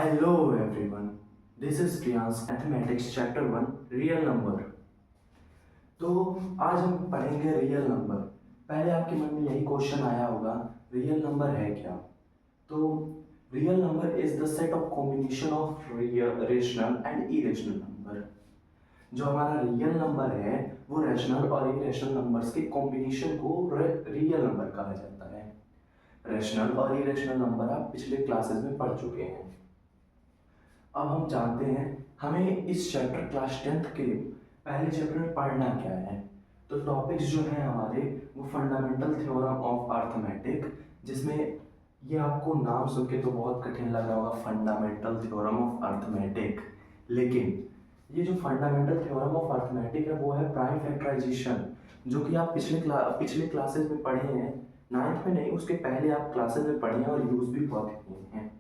Hello everyone, this is Priyan's Mathematics Chapter 1 Real Number। तो आज हम पढ़ेंगे रियल नंबर। पहले आपके मन में यही क्वेश्चन आया होगा, रियल नंबर है क्या? तो real number is the set of combination of rational and irrational number. जो हमारा रियल नंबर है वो रैशनल और इरेशनल नंबर्स के कॉम्बिनेशन को रियल नंबर कहा जाता है। रैशनल और इरेशनल नंबर आप पिछले क्लासेस में पढ़ चुके हैं। अब हम जानते हैं हमें इस चैप्टर क्लास 10th के पहले चैप्टर में पढ़ना क्या है। तो टॉपिक्स जो हैं हमारे वो फंडामेंटल थ्योरम ऑफ अर्थमेटिक, जिसमें ये आपको नाम सुन के तो बहुत कठिन लग रहा होगा, फंडामेंटल थ्योरम ऑफ अर्थमेटिक। लेकिन ये जो फंडामेंटल थ्योरम ऑफ अर्थमेटिक है वो है प्राइम फैक्टराइजेशन, जो कि आप पिछले क्लासेस में पढ़े हैं। 9th में नहीं, उसके पहले आप क्लासेस में पढ़े हैं और यूज़ भी बहुत किए हैं।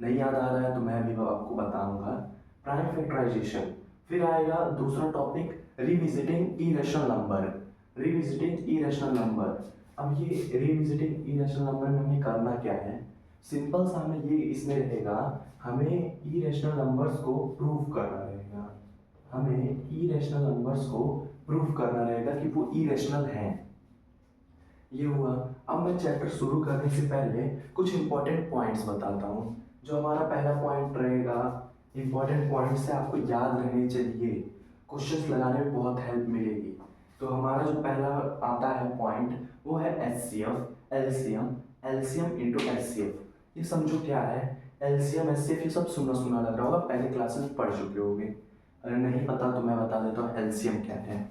नहीं याद आ रहा है तो मैं अभी आपको बताऊंगा। प्राइम फैक्टराइजेशन, फिर आएगा दूसरा topic revisiting irrational number. Revisiting irrational number, अब ये रिविजिटिंग इरेशनल नंबर में हमें करना क्या है? सिंपल सा हमें ये इसमें रहेगा, हमें इरेशनल नंबर्स को प्रूव करना रहेगा। हमें इरेशनल नंबर्स को प्रूव करना रहेगा कि वो इरेशनल हैं। ये हुआ। अब मैं चैप्टर शुरू करने से पहले कुछ इंपॉर्टेंट पॉइंट्स बताता हूँ। जो हमारा पहला पॉइंट रहेगा, इंपॉर्टेंट पॉइंट से आपको याद रहने चाहिए, क्वेश्चंस लगाने में बहुत हेल्प मिलेगी। तो हमारा जो पहला आता है पॉइंट वो है HCF, LCM, LCM into HCF. ये समझो क्या है एलसीएम एचसीएफ, ये सब सुना सुना लग रहा होगा, पहले क्लासेस में पढ़ चुके होगे। अगर नहीं पता तो मैं बता देता हूँ एलसीएम क्या है।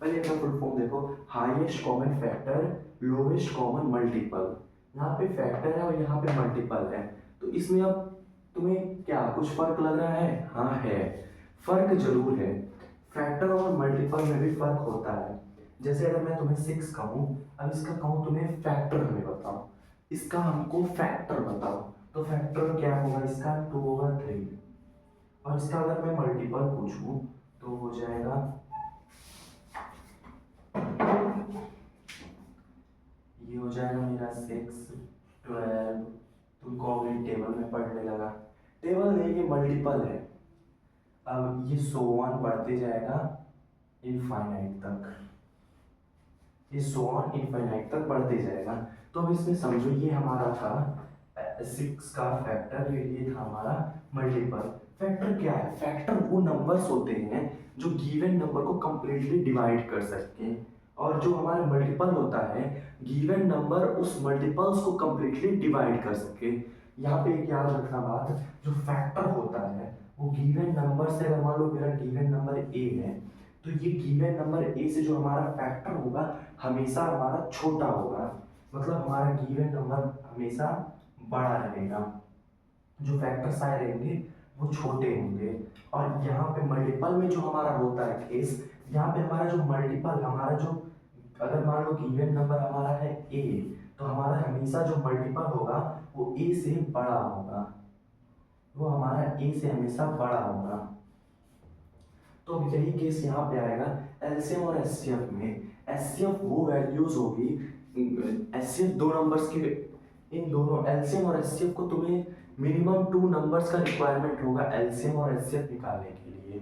पहले इसका फुल फॉर्म देखो, highest common factor lowest common multiple. यहाँ पे फैक्टर है और यहाँ पे मल्टीपल है, तो इसमें अब तुम्हें क्या कुछ फर्क लग रहा है? हाँ है, फर्क जरूर है। फैक्टर और मल्टीपल में भी फर्क होता है। जैसे अगर मैं तुम्हें 6 कहूँ, अब इसका कहूँ तुम्हें फैक्टर हमें बताओ, इसका हमको फैक्टर बताओ, तो फैक्टर क्या होगा इसका? 2 होगा 3। और इसका अगर मैं मल्टीपल पूछूं तो हो जाएगा, ये हो जाएगा मेरा 6, 12। तुम कहोगे टेबल में पढ़ने लगा, टेबल नहीं ये मल्टीपल है। अब ये सो ऑन बढ़ते जाएगा इनफाइनाइट तक, ये सो ऑन इनफाइनाइट तक बढ़ते जाएगा। तो अब इसमें समझो ये हमारा था 6 का फैक्टर, ये था हमारा मल्टीपल। फैक्टर क्या है? फैक्टर वो नंबर्स होते हैं जो गिवन नंबर को कंप्लीटली डिवाइड कर सकते हैं, और जो हमारा मल्टीपल होता है गिवन नंबर उस मल्टीपल्स को कंप्लीटली डिवाइड कर सके। यहाँ पे एक याद रखना बात, जो फैक्टर होता है वो गिवन नंबर से, अगर मान लो मेरा गिवन नंबर ए है, तो ये गिवन नंबर ए से जो हमारा फैक्टर होगा हमेशा हमारा छोटा होगा, मतलब हमारा गिवन नंबर हमेशा बड़ा रहेगा, जो फैक्टर्स आए रहेंगे वो छोटे होंगे। और यहाँ पे मल्टीपल में जो हमारा होता है केस, यहाँ पे हमारा जो मल्टीपल, हमारा जो अगर मान लो गिवन नंबर हमारा है ए, तो हमारा हमेशा जो मल्टीपल होगा वो ए से बड़ा होगा, वो हमारा ए से हमेशा बड़ा होगा। तो यही केस यहाँ पे आएगा एलसीएम और एचसीएफ में। एचसीएफ वो वैल्यूज होगी, एचसीएफ दो नंबर्स के, इन दोनों एलसीएम और एचसीएफ को तुम्हें मिनिमम 2 नंबर्स का रिक्वायरमेंट होगा एलसीएम और एचसीएफ निकालने के लिए।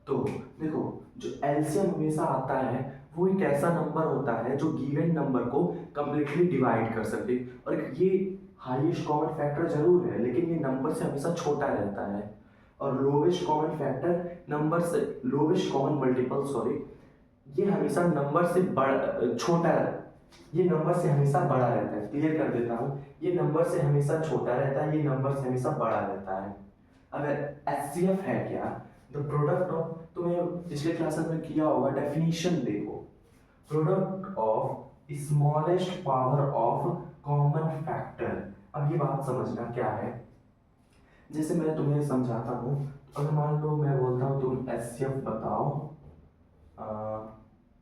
तो देखो, जो एलसीएम हमेशा आता है वो एक ऐसा नंबर होता है जो गिवन नंबर को कंप्लीटली डिवाइड कर सके, और ये हाईएस्ट कॉमन फैक्टर जरूर है लेकिन ये नंबर से हमेशा छोटा रहता है। और लोवेस्ट कॉमन फैक्टर नंबर से, लोवेस्ट कॉमन मल्टीपल सॉरी, ये हमेशा नंबर से बड़ा छोटा, ये नंबर से हमेशा बड़ा रहता है। क्लियर कर देता हूँ, ये नंबर से हमेशा छोटा रहता है, ये नंबर से हमेशा बड़ा रहता है। अगर एचसीएफ है क्या? द प्रोडक्ट ऑफ, तुम्हें पिछले क्लासेस में किया होगा, डेफिनेशन देखो, product of smallest power of common factor. अब ये बात समझना क्या है, जैसे मैं तुम्हें समझाता हूँ। अगर मान लो मैं बोलता हूँ तुम एचसीएफ बताओ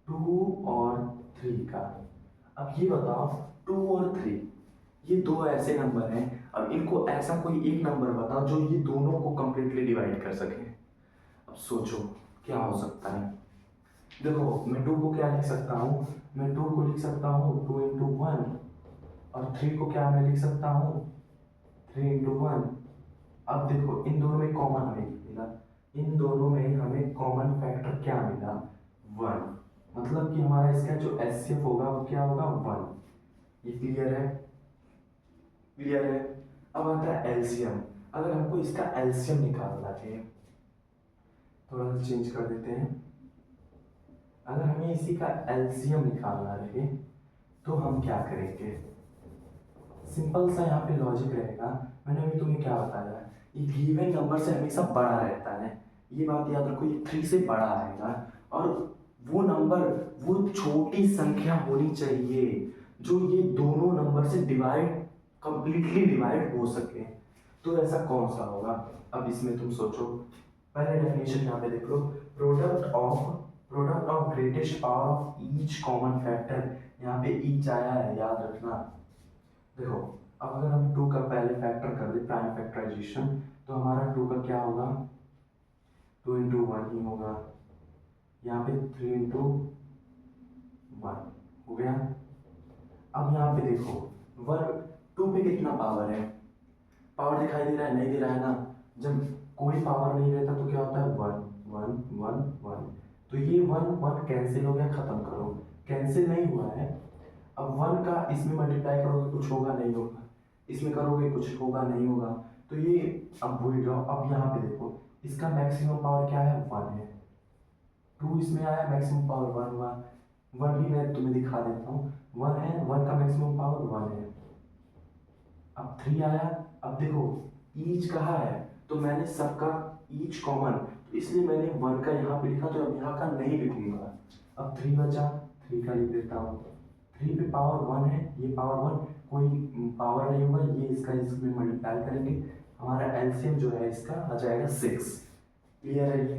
2 और 3 का, अब ये बताओ 2 और 3 ये दो ऐसे नंबर हैं, अब इनको ऐसा कोई एक नंबर बताओ जो ये दोनों को कंप्लीटली डिवाइड कर सके। अब सोचो क्या हो सकता है। देखो मैं 2 को क्या लिख सकता हूँ, मैं 2 को लिख सकता हूँ 2 इंटू 1, और 3 को क्या मैं लिख सकता हूँ 3 इंटू 1। अब देखो इन दोनों में कॉमन हमें मिला, इन दोनों में हमें कॉमन फैक्टर क्या मिला, 1। मतलब कि हमारा इसका जो एचसीएफ होगा वो क्या होगा, 1। ये क्लियर है, क्लियर है। अब आता है एलसीएम। अगर हमको इसका एलसीएम निकालना है, थोड़ा सा चेंज कर देते हैं। अगर हमें इसी का एलसीएम निकालना है तो हम क्या करेंगे, सिंपल सा यहाँ पे लॉजिक रहेगा। मैंने अभी तुम्हें क्या बताया, ये गिवन नंबर से हमेशा बड़ा रहता है, ये बात याद रखो, ये 3 से बड़ा आएगा। और वो नंबर, वो छोटी संख्या होनी चाहिए जो ये दोनों नंबर से कंप्लीटली डिवाइड हो सके। तो ऐसा कौन सा होगा, अब इसमें तुम सोचो। पहले डेफिनेशन यहाँ पे देख लो, product of greatest power of each common factor. यहाँ पे ईच आया है, याद रखना। देखो अब अगर हम 2 का पहले फैक्टर कर दे, प्राइम फैक्टराइजेशन, तो हमारा 2 का क्या होगा, 2 इंटू 1 ही होगा। यहाँ पे 3 इंटू 1 हो गया। अब यहाँ पे देखो 2 पे कितना पावर है, पावर दिखाई दे रहा है, नहीं दे रहा है ना। जब कोई पावर नहीं रहता तो क्या होता है, 1 1 1 1। तो ये 1 1 कैंसिल हो गया, खत्म करो। कैंसिल नहीं हुआ है, अब 1 का इसमें मल्टीप्लाई करोगे कुछ होगा नहीं होगा, इसमें करोगे कुछ होगा नहीं होगा। तो ये अब भूल जाओ। अब यहाँ पे देखो इसका मैक्सिमम पावर क्या है, 1 है। 2 इसमें आया, मैक्सिमम पावर 1 भी मैं तुम्हें दिखा देता हूँ, 1 है, 1 का मैक्सिमम पावर 1 है। अब 3 आया। अब देखो ईच कहाँ है, तो मैंने सबका ईच कॉमन, तो इसलिए मैंने 1 का यहाँ पे लिखा, तो अब यहाँ का नहीं लिखूंगा। अब 3 बचा, 3 का लिख देता हूँ। 3 पे पावर 1 है, ये पावर 1, कोई पावर नहीं होगा, ये इसका इसमें मल्टीप्लाई करेंगे, हमारा एलसीएम जो है इसका आ जाएगा 6। क्लियर है ये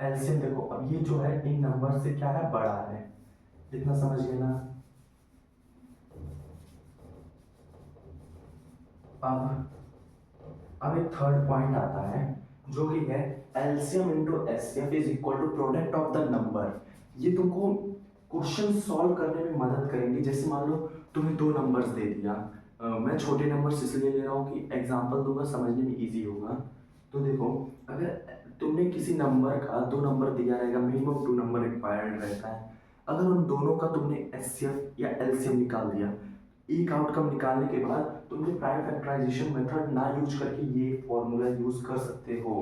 एलसीएम। देखो अब ये जो है इन नंबर से क्या है, बड़ा है, इतना समझ गए ना। अब एक थर्ड पॉइंट आता है जो कि है LCM into HCF is equal to product of the number. ये तुमको क्वेश्चन सॉल्व करने में मदद करेंगे। जैसे मान लो तुम्हें 2 नंबर्स दे दिया, मैं छोटे नंबर्स इसलिए ले रहा हूँ कि एग्जांपल दूंगा, समझने में इजी होगा। तो देखो अगर तुमने किसी नंबर का 2 नंबर दिया रहेगा, मिनिमम 2 नंबर रिक्वायर्ड रहता है। अगर उन दोनों का तुमने एचसीएफ या एलसीएम निकाल दिया, एक आउटकम निकालने के बाद तुमने प्राइम फैक्टराइजेशन मेथड ना यूज करके ये फॉर्मूला यूज कर सकते हो।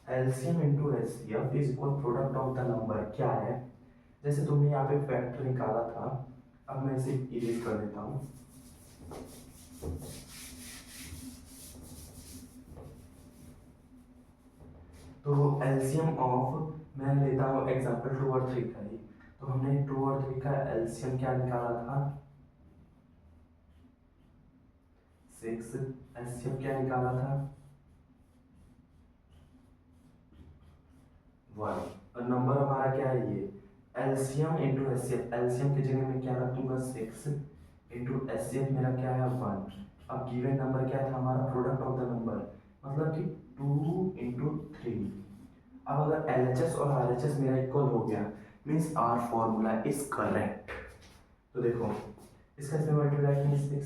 LCM into HCF is equal product of the number क्या है, जैसे तुमने यहाँ पे फैक्टर निकाला था, अब मैं इसे इरेज कर देता हूँ। तो एलसीएम ऑफ, मैं लेता हूँ एग्जांपल 2 और 3 का ही। तो हमने 2 और 3 का एलसीएम क्या निकाला था, 6। एचसीएफ क्या निकाला था, 1। और नंबर हमारा क्या है, ये एलसीएम इंटू एचसीएफ। एलसीएम की जगह मैं क्या रख दूंगा, 6 इंटू एचसीएफ मेरा क्या है, 1। अब गिवन नंबर क्या था हमारा, प्रोडक्ट ऑफ द नंबर, मतलब कि 2 इंटू 3। अब अगर एलएचएस और आरएचएस मेरा इक्वल हो गया, means are formula is correct. तो देखो इसका इसमें मल्टीप्लाई करेंगे,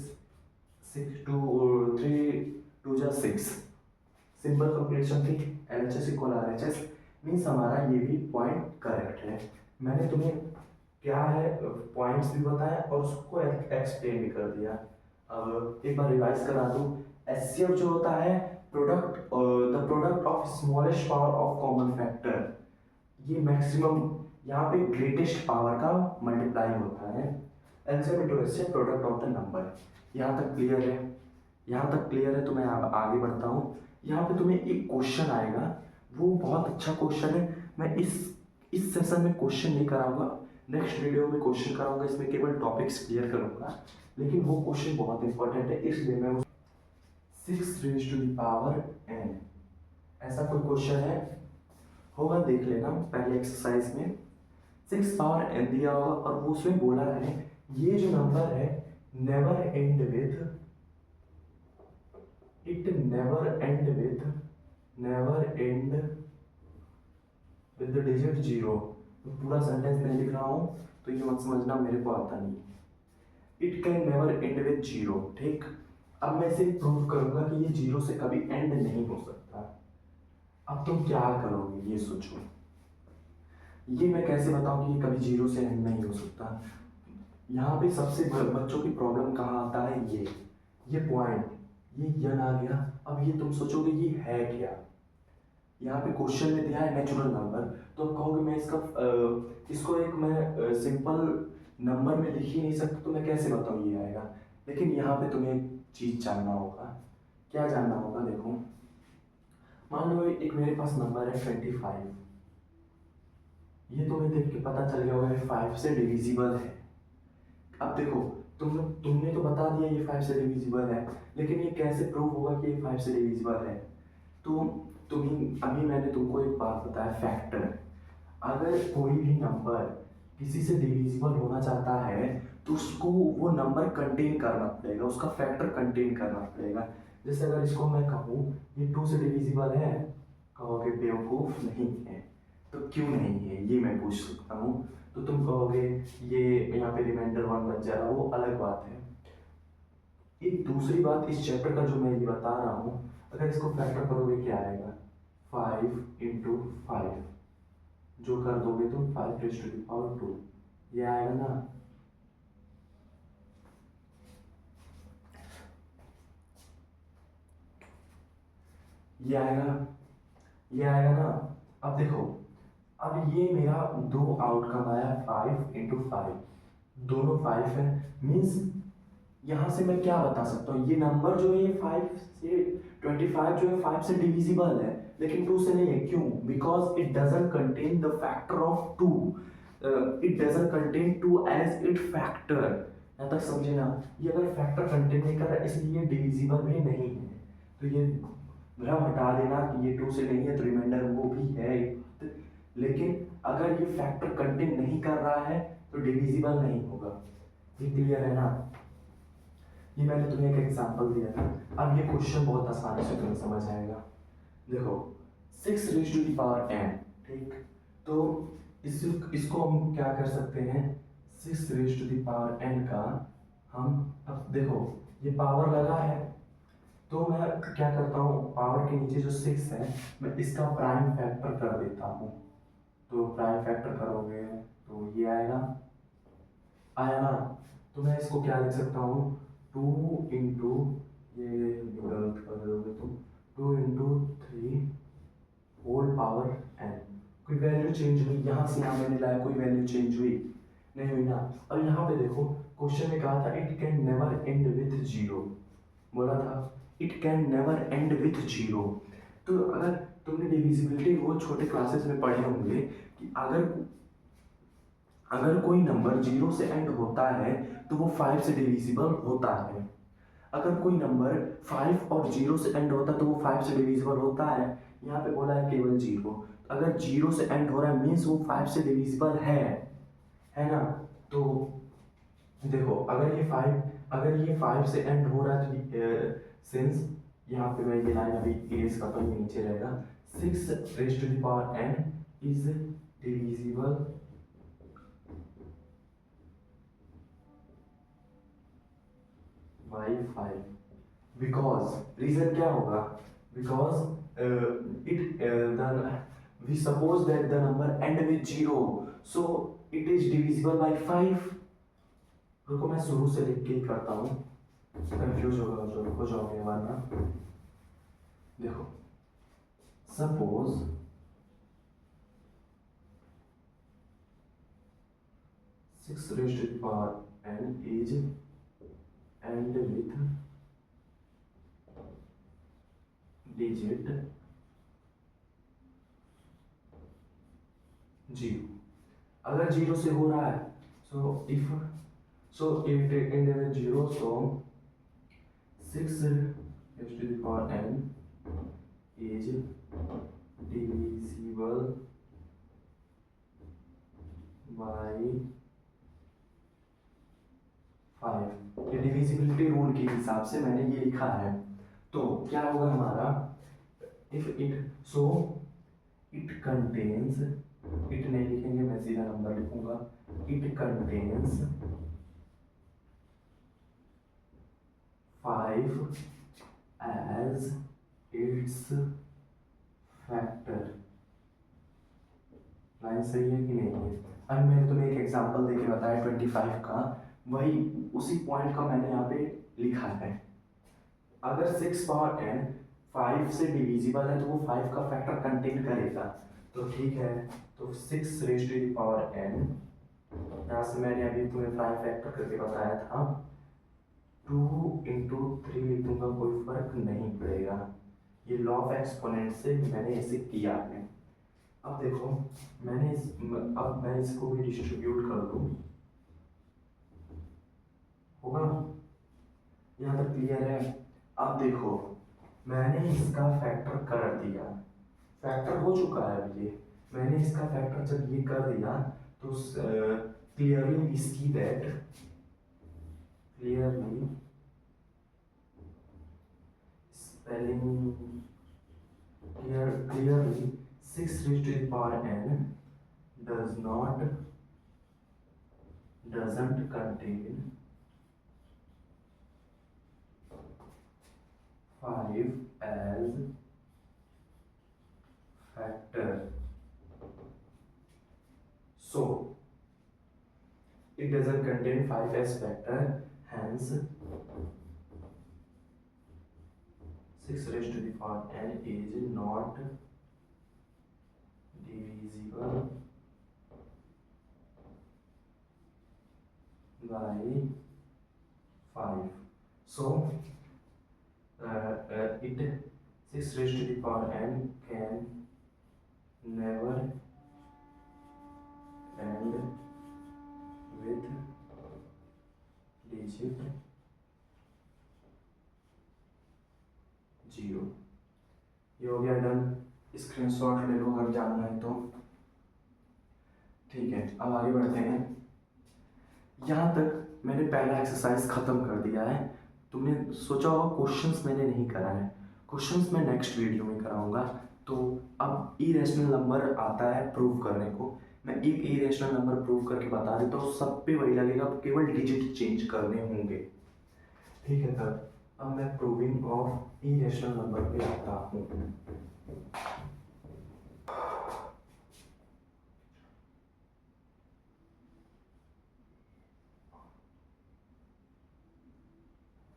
6 2 3 2 जा 6, सिंपल कैलकुलेशन थी। एलएचएस इक्वल आरएचएस, मीन्स हमारा ये भी पॉइंट करेक्ट है। मैंने तुम्हें क्या है पॉइंट्स भी बताया और उसको एक्सप्लेन भी कर दिया। अब एक बार रिवाइज करा दूं, एचसीएफ जो होता है the product of smallest power of common factor, ये मैक्सिमम यहाँ पे ग्रेटेस्ट पावर का मल्टीप्लाई होता है। LCM into HCF product of the number. यहाँ तक क्लियर है, यहाँ तक क्लियर है। तो मैं अब आगे बढ़ता हूँ। यहाँ पे तुम्हें एक क्वेश्चन आएगा, वो बहुत अच्छा क्वेश्चन है। मैं इस सेशन में क्वेश्चन नहीं कराऊंगा, नेक्स्ट वीडियो में क्वेश्चन कराऊंगा, इसमें केवल टॉपिक्स क्लियर करूंगा। लेकिन वो क्वेश्चन बहुत इंपॉर्टेंट है, इसलिए मैं 6 raise to the power n, ऐसा कोई क्वेश्चन है होगा, देख लेना पहले एक्सरसाइज में। 6 पावर n दिया होगा और वो उसमें बोला है ये जो नंबर है never and with, it never and with the digit 0। तो पूरा सेंटेंस मैं लिख रहा हूँ तो ये मत समझना मेरे को आता नहीं। It can never and with 0, ठीक। अब मैं इसे प्रूव करूंगा कि ये जीरो से कभी एंड नहीं हो सकता। अब तुम क्या करोगे ये सोचो। ये मैं कैसे बताऊं कि ये कभी जीरो से एंड नहीं हो सकता। यहाँ पे सबसे बच्चों की प्रॉब्लम कहाँ आता है, ये पॉइंट, ये यन आ गया। अब ये तुम सोचोगे ये है क्या। यहाँ पे क्वेश्चन में दिया है नेचुरल नंबर, तो अब कहोगे मैं इसको एक मैं सिंपल नंबर में लिख ही नहीं सकता, तो मैं कैसे बताऊँ ये आएगा। लेकिन यहाँ पे तुम्हें एक चीज़ जानना होगा। क्या जानना होगा, देखो मान लो एक मेरे पास नंबर है 25। ये तुम्हें देख के पता चल गया होगा 5 से डिविजिबल है। अब देखो तुमने तो बता दिया ये 5 से डिविजिबल है, लेकिन ये कैसे प्रूव होगा कि ये 5 से डिविजिबल है। तो अभी मैंने तुमको एक बात बताया, फैक्टर। अगर कोई भी नंबर किसी से डिविजिबल होना चाहता है तो उसको वो नंबर कंटेन करना पड़ेगा, उसका फैक्टर कंटेन करना पड़ेगा। जैसे अगर इसको मैं कहूँ ये 2 से डिविजिबल है, कहोगे बेवकूफ़ नहीं है। तो क्यों नहीं है ये मैं पूछ सकता हूँ। तो तुम कहोगे ये यहाँ पे रिमाइंडर 1 बच जाएगा, वो अलग बात है। एक दूसरी बात इस चैप्टर का जो मैं ये बता रहा हूँ, अगर इसको फैक्टर करोगे क्या आएगा, 5 × 5, जो कर दोगे तुम 5⁻², ये आएगा ना। ये आएगा ना। अब देखो, अब ये मेरा दो आउटकम आया, 5 × 5, दोनों 5 है। मीन्स यहाँ से मैं क्या बता सकता हूँ, ये नंबर जो है 5 से 25 जो है 5 से डिविजिबल है, लेकिन 2 से नहीं है। क्यों? Because it doesn't contain the factor of 2। It doesn't contain 2 as it factor. यहाँ तक समझे ना। ये अगर फैक्टर कंटेन नहीं कर रहा इसलिए ये डिविजिबल भी नहीं है। तो ये भ्रम हटा देना कि ये 2 से नहीं है तो रिमाइंडर वो भी है। लेकिन अगर ये फैक्टर कंटेन नहीं कर रहा है तो डिविजिबल नहीं होगा। ये क्लियर है ना। ये मैंने तुम्हें एक एग्जांपल दिया था। अब ये क्वेश्चन बहुत आसानी से तुम्हें समझ आएगा। देखो 6⁻n, ठीक। तो इसको हम क्या कर सकते हैं, 6⁻n का हम, अब देखो ये पावर लगा है, तो मैं क्या करता हूँ, पावर के नीचे जो 6 है मैं इसका प्राइम फैक्टर कर देता हूँ। तो प्राइम फैक्टर करोगे तो ये आया ना। तो मैं इसको क्या लिख सकता हूँ, 2 इंटू, ये गलत कर दोगे तुम, 2 × 3 होल पावर n। कोई वैल्यू चेंज हुई, यहाँ से यहाँ मैंने लाया, कोई वैल्यू चेंज हुई नहीं हुई ना। और यहाँ पे देखो क्वेश्चन में कहा था it can never and with zero, बोला था it can never and with zero. तो अगर तुमने डिविजिबिलिटी वो छोटे क्लासेस में पढ़े होंगे कि अगर कोई नंबर 0 से एंड होता है तो वो 5 से डिविजिबल होता है। अगर कोई नंबर 5 और 0 से एंड होता है तो वो 5 से डिविजिबल होता है। यहाँ पे बोला है केवल 0। अगर 0 से एंड हो रहा है मीन्स वो 5 से डिविजिबल है ना। तो देखो अगर ये 5 से एंड हो रहा है तो सिंस यहाँ पे मैं ये लाइन अभी इरेज करता हूँ, ये नीचे रहेगा, 6⁻n is divisible by 5। Because reason क्या होगा, because we suppose that the number end with 0, so it is divisible by 5। रुको मैं शुरू से लिख के ही करता हूँ, कंफ्यूज हो जाओगे वरना। देखो suppose 6⁻n is and with digit 0। अगर 0 से हो रहा है so it and with 0, so 6⁻n is divisible by 5। ये डिविजिबिलिटी रूल के हिसाब से मैंने ये लिखा है। तो क्या होगा हमारा, if it so it contains, it नहीं लिखेंगे मैं सीधा नंबर लिखूंगा, it contains 5 5 as its factor। Line सही है कि नहीं है? अभी मैंने तुम्हें एक एग्जांपल देके बताया 25 का, वही उसी पॉइंट का मैंने यहाँ पे लिखा है। अगर 6 पावर n 5 से डिविजिबल है तो वो 5 का फैक्टर कंटेन करेगा। तो ठीक है, तो 6 raise to the power n, यहाँ से मैंने अभी तुम्हें 5 फैक्टर करके बताया था, 2 इंटू 3 लिख दूंगा, कोई फर्क नहीं पड़ेगा। ये लॉ ऑफ एक्सपोनेंट से मैंने ऐसे किया है। अब देखो अब मैं इसको भी डिस्ट्रीब्यूट कर दूं, होगा? यहाँ तक क्लियर है? अब देखो मैंने इसका फैक्टर कर दिया, फैक्टर हो चुका है अब ये। मैंने इसका फैक्टर जब ये कर दिया तो क्लियरली इसकी that clearly spelling clearly 6 raised to the power n doesn't contain 5 as factor. So it doesn't contain 5 as factor, hence 6 raised to the power n is not divisible by 5. So it 6 raised to the power n can never end with digit 0। ये हो गया done. Screenshot ले लो अगर जानना है तो। ठीक है, अब आगे बढ़ते हैं। यहाँ तक मैंने पहला एक्सरसाइज खत्म कर दिया है। तुमने सोचा होगा क्वेश्चंस मैंने नहीं करा है, क्वेश्चंस मैं नेक्स्ट वीडियो में कराऊंगा। तो अब इरेशनल नंबर आता है प्रूव करने को, मैं एक इरेशनल नंबर प्रूव करके बता देता हूँ, सब पे वही लगेगा, केवल डिजिट चेंज करने होंगे। ठीक है सर, अब मैं प्रूविंग ऑफ इरेशनल नंबर पे आता हूँ।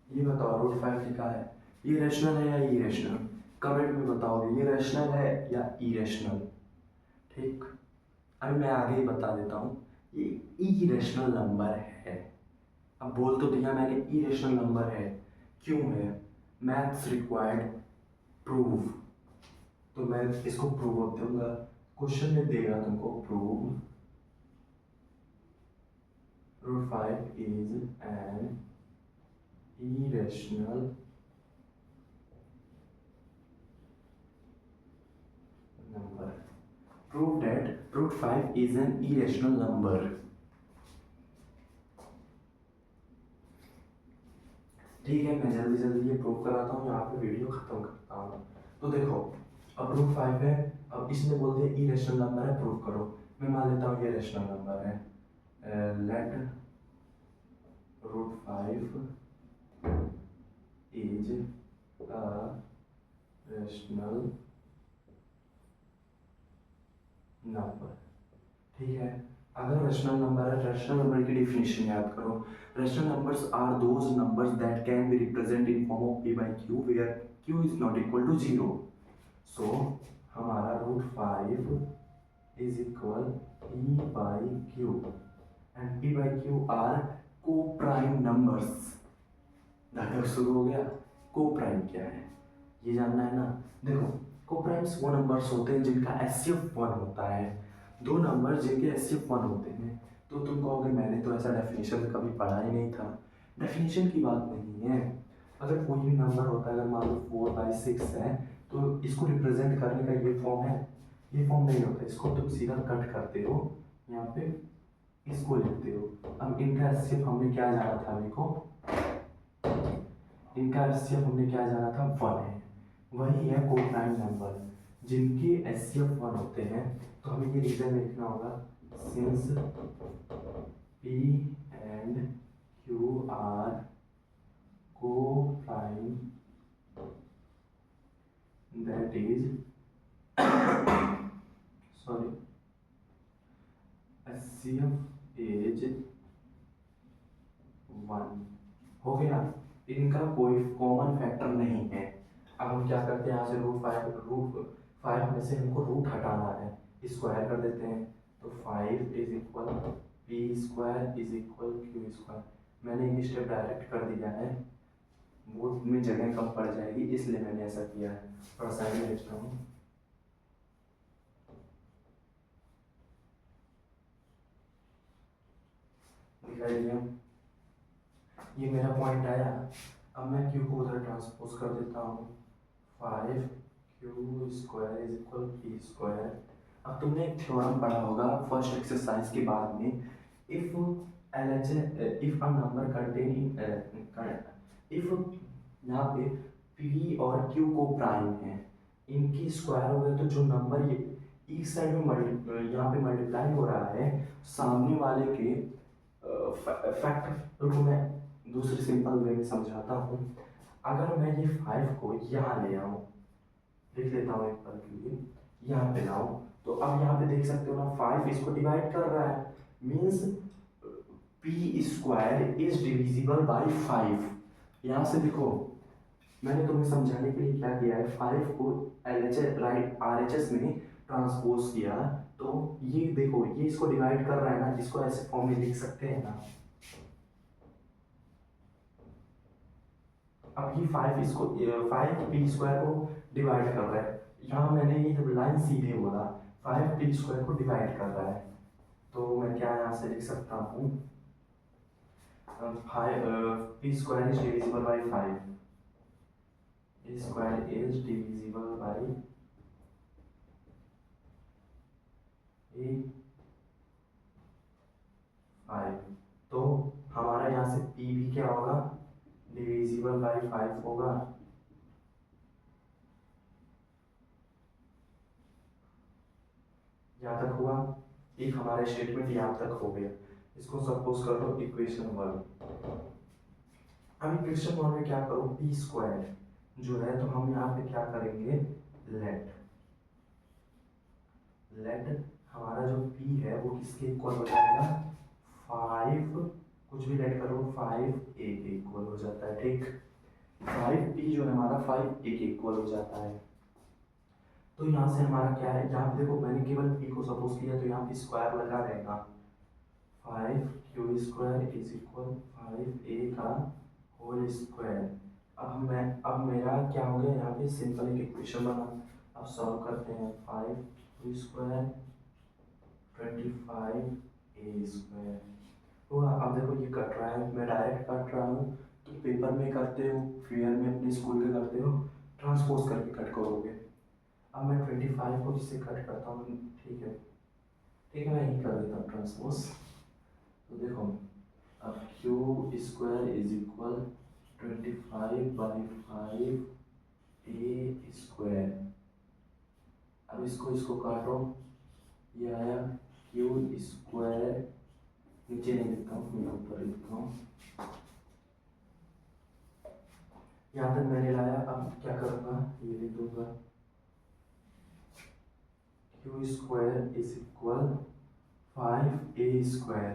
ये बताओ रूट 5 लिखा है, ये रैशनल है या इरेशनल? कमेंट में बताओगे ये रैशनल है या इरेशनल। ठीक, अभी मैं आगे ही बता देता हूँ, ये इरेशनल नंबर है। अब बोल तो दिया मैंने इरेशनल नंबर है, क्यों है? मैथ्स रिक्वायर्ड प्रूव, तो मैं इसको प्रूव दूंगा। क्वेश्चन में देगा तुमको prove root 5 is an irrational number. Prove that root 5 is an irrational number. ठीक है, मैं जल्दी जल्दी ये प्रूव कराता हूँ, यहाँ पे वीडियो खत्म करता हूँ। तो देखो अब रूट 5 है, अब इसने बोल दिया इरेशनल नंबर है, प्रूव करो। मैं मान लेता हूँ ये रेशनल नंबर है। Let root 5 is a rational number। ठीक है, अगर रैशनल नंबर है, रैशनल नंबर की डेफिनेशन याद करो। Rational numbers are those numbers that can be represent in form of p by q where q is not equal to 0। So हमारा root 5 is equal p by q and p by q are coprime numbers. नाटक शुरू हो गया। को prime क्या है ये जानना है ना। देखो को प्राइम्स वो नंबर्स होते हैं जिनका एचसीएफ 1 होता है, दो नंबर जिनके एचसीएफ 1 होते हैं। तो तुम कहोगे मैंने तो ऐसा डेफिनेशन कभी पढ़ा ही नहीं था। डेफिनेशन की बात नहीं है, अगर कोई भी नंबर होता है, अगर मान लो 4/6 है तो इसको रिप्रेजेंट करने का ये फॉर्म है, ये फॉर्म नहीं होता, इसको तुम सीधा कट करते हो, यहाँ पे इसको लिखते हो। अब इनका एचसीएफ हमने क्या जाना था, अभी को इनका एचसीएफ हमने क्या जाना था, 1 है। वही है को प्राइम नंबर जिनके एचसीएफ 1 होते हैं। तो हमें ये रीजन लिखना होगा, since P and Q are co-prime that is sorry HCF is 1 हो गया। इनका कोई कॉमन फैक्टर नहीं है। अब हम क्या करते हैं, यहाँ से रूट फाइव में से हमको रूट हटाना है, स्क्वायर कर देते हैं। तो 5 is equal P square is equal Q square. मैंने ये स्टेप डायरेक्ट कर दिया है, बोर्ड में जगह कम पड़ जाएगी इसलिए मैंने ऐसा किया है। थोड़ा साइड में लिखता हूँ। दिखाई दिया, ये मेरा पॉइंट आया। अब मैं क्यू को उधर ट्रांसपोज कर देता हूँ। 5 Q square is equal P square. अब तुमने एक थ्योरम पढ़ा होगा फर्स्ट एक्सरसाइज के बाद में, if if a number contain if यहाँ पे पी और क्यू को प्राइम है, इनकी स्क्वायर हो गए तो जो नंबर ये एक साइड में यहाँ पे मल्टीप्लाई हो रहा है सामने वाले के फैक्टर को मैं दूसरे सिंपल वे में समझाता हूँ। अगर मैं ये 5 को यहाँ ले आऊँ, लिख लेता हूँ एक पल के लिए, यहाँ पे लाऊँ, तो अब यहाँ पे देख सकते हो ना 5 इसको डिवाइड कर रहा है, means P square is divisible by 5। यहाँ से देखो मैंने तुम्हें समझाने के लिए क्या किया है, 5 को LHS राइट RHS में ट्रांसपोज किया, तो ये देखो ये इसको डिवाइड कर रहा है ना, इसको ऐसे फॉर्म में लिख सकते हैं ना। अब ये 5 इसको 5 पी स्क्वायर को डिवाइड कर रहा है, यहाँ मैंने ये लाइन सीधे बोला 5 पी स्क्वायर को डिवाइड कर रहा है, तो मैं क्या यहाँ से लिख सकता हूँ, 5 P square is divisible by 5, P square is divisible by 5। तो हमारा यहाँ से पी भी क्या होगा, डिविजिबल बाई 5 होगा। यहाँ तक हुआ, एक हमारा स्टेटमेंट यहाँ तक हो गया। इसको सपोज कर लो इक्वेशन 1। अब इक्वेशन 1 में क्या करो, पी स्क्वायर जो है, तो हम यहाँ पे क्या करेंगे, लेट हमारा जो p है वो किसके इक्वल हो जाएगा, 5, कुछ भी लेट करो 5 a के इक्वल हो जाता है, ठीक। 5p जो है हमारा 5a के इक्वल हो जाता है। तो यहाँ से हमारा क्या है, यहाँ पे देखो मैंने केवल p को सपोज किया तो यहाँ पे स्क्वायर लगा रहेगा, 5q square is equal 5a का होल स्क्वायर। अब मेरा क्या हो गया, यहाँ पे सिंपल एक इक्वेशन बना। अब सॉल्व करते हैं, 5q स्क्वायर 25a स्क्वायर हुआ। अब देखो ये कट रहा है, मैं डायरेक्ट कट रहा हूँ, तो पेपर में करते हो, फेयर में अपने स्कूल के करते हो, ट्रांसपोज करके कट करोगे। अब मैं 25 को जिससे कट करता हूँ, ठीक है मैं यही कर देता हूँ ट्रांसपोज। तो देखो अब Q square is equal 25 by 5 a square. अब इसको काटो, ये आया क्यू स्क्वायर, नीचे नहीं लिखता हूँ मैं ऊपर लिखता हूँ, यहाँ तक मैंने लाया। अब क्या करूँगा, ये लिख दूंगा Q square is equal 5a square.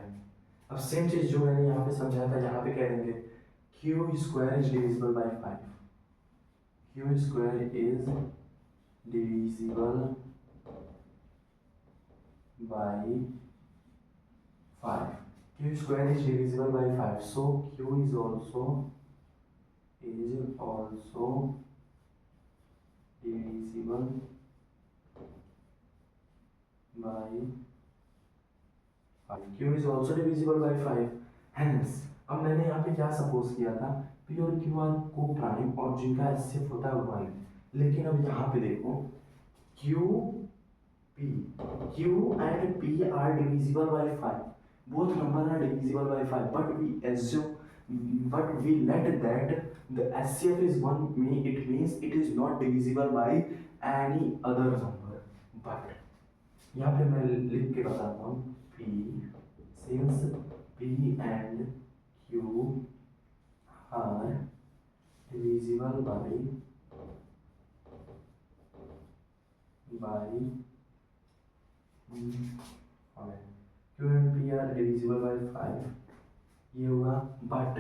अब सेम चीज जो मैंने यहाँ पे समझाया था यहाँ पे कह देंगे, Q square is divisible by 5, Q square is divisible by 5, q square is divisible by 5, so q is also divisible by 5, q is also divisible by 5, hence अब मैंने यहाँ पे क्या सपोज किया था, p और q आर को prime और जिनका HCF होता है 1, लेकिन अब यहाँ पे देखो q and p are divisible by 5, both numbers are divisible by 5, but we let that the HCF is 1, it means it is not divisible by any other number, but यहाँ पे मैं लिख के बताता हूँ, p since p and q are divisible by 5, Q and P are divisible by 5, ये होगा but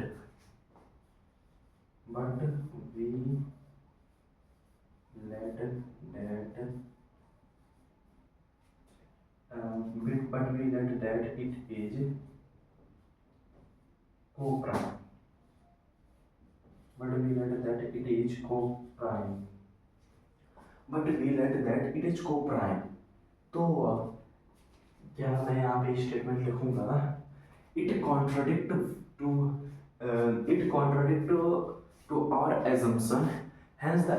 we let that it is co-prime, but we let that it is co-prime, तो क्या मैं यहाँ पे स्टेटमेंट लिखूंगा, it contradict to our assumption, hence the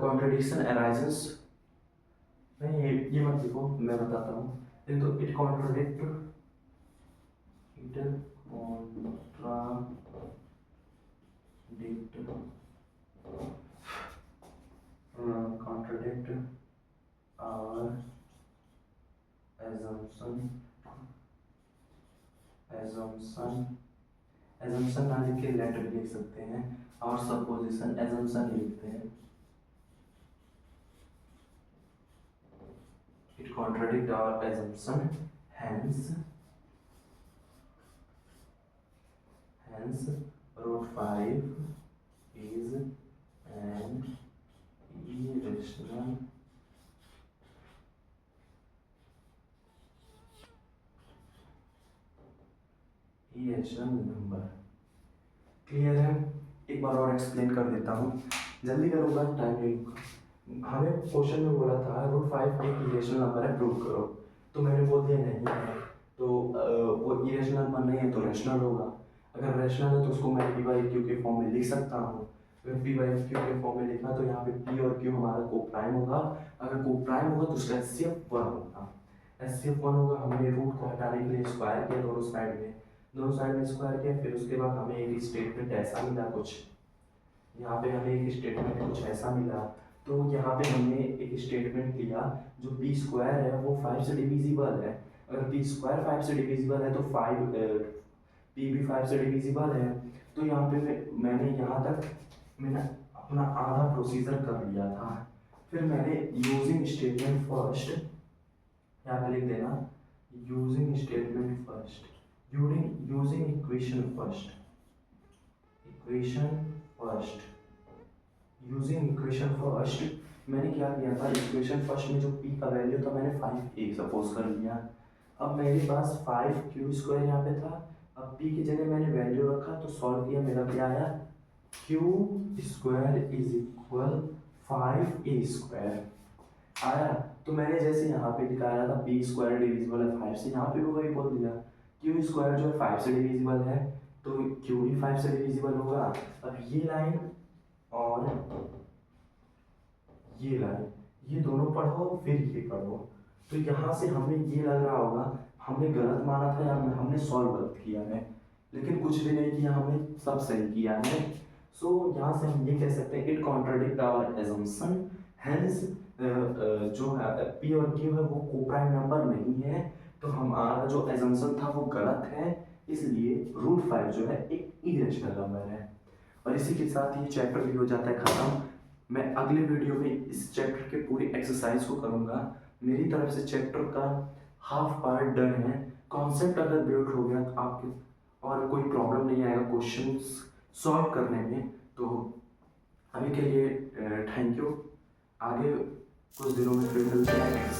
contradiction arises। नहीं, ये मत लिखो, मैं बताता हूँ। तो इट कॉन्ट्राडिक्ट our assumption ना लिख के लेट भी लिख सकते हैं, और सपोजिशन assumption लिखते हैं। It contradict our assumption, hence root 5 is an irrational number. Clear है? एक बार और एक्सप्लेन कर देता हूँ, जल्दी करूँगा, टाइम नहीं। हमें क्वेश्चन में बोला था रूट 5 एक इरेशनल नंबर है, प्रूव करो। तो मैंने बोल दिया नहीं है, तो वो इरेशनल नंबर नहीं है तो रैशनल होगा। अगर रैशनल है तो उसको मैं पी बाई क्यू के फॉर्म में लिख सकता हूँ। अगर पी बाई क्यू के फॉर्म में लिखा तो यहाँ पे पी और क्यू हमारा को प्राइम होगा। अगर को प्राइम होगा तो उसका एचसीएफ 1 होगा। एचसीएफ 1 होगा। हमने रूट को हटाने के लिए स्क्वायर किया दोनों साइड में स्क्वायर किया। फिर उसके बाद हमें एक स्टेटमेंट ऐसा मिला, कुछ यहाँ पे हमें एक स्टेटमेंट कुछ ऐसा मिला। तो यहाँ पे हमने एक स्टेटमेंट लिया जो पी स्क्वायर है वो 5 से डिविजिबल है। अगर पी स्क्वायर 5 से डिविजिबल है तो 5 पी भी 5 से डिविजिबल है। तो यहाँ पे मैंने यहाँ तक मैंने अपना आधा प्रोसीजर कर लिया था। फिर मैंने यूजिंग स्टेटमेंट फर्स्ट यहाँ पे लिख देना, using statement first, using equation first, using equation first. मैंने क्या किया था, इक्वेशन फर्स्ट में जो पी का वैल्यू था मैंने 5a सपोज कर लिया। अब मेरे पास 5q स्क्वायर यहाँ पे था। अब p की जगह मैंने वैल्यू रखा तो सॉल्व किया, मेरा क्या आया, q square is equal 5a square आया। तो मैंने जैसे यहाँ पे दिखाया था p स्क्वायर डिविजिबल है 5 से, यहाँ पे भी वही बोल दिया, q स्क्वायर जो है 5 से डिविजिबल है तो q भी 5 से डिविजिबल होगा। अब ये लाइन और ये लाइन, ये दोनों पढ़ो फिर ये पढ़ो। तो यहाँ से हमें ये लग रहा होगा हमने गलत माना था या हमने सॉल्व गलत किया है, लेकिन कुछ भी नहीं किया, हमने सब सही किया है। सो यहाँ से हम ये कह सकते हैं it contradict our assumption, hence जो है पी और क्यू है वो कोप्राइम नंबर नहीं है। तो हमारा जो एजम्पशन था वो गलत है, इसलिए रूट 5 जो है एक इरेशनल नंबर है। और इसी के साथ ये चैप्टर भी हो जाता है खत्म। मैं अगले वीडियो में इस चैप्टर के पूरी एक्सरसाइज को करूँगा। मेरी तरफ से चैप्टर का हाफ पार्ट डन है। कॉन्सेप्ट अगर बिल्ड हो गया तो आपके और कोई प्रॉब्लम नहीं आएगा क्वेश्चंस सॉल्व करने में। तो अभी के लिए थैंक यू। आगे कुछ दिनों में फिर मिलते हैं।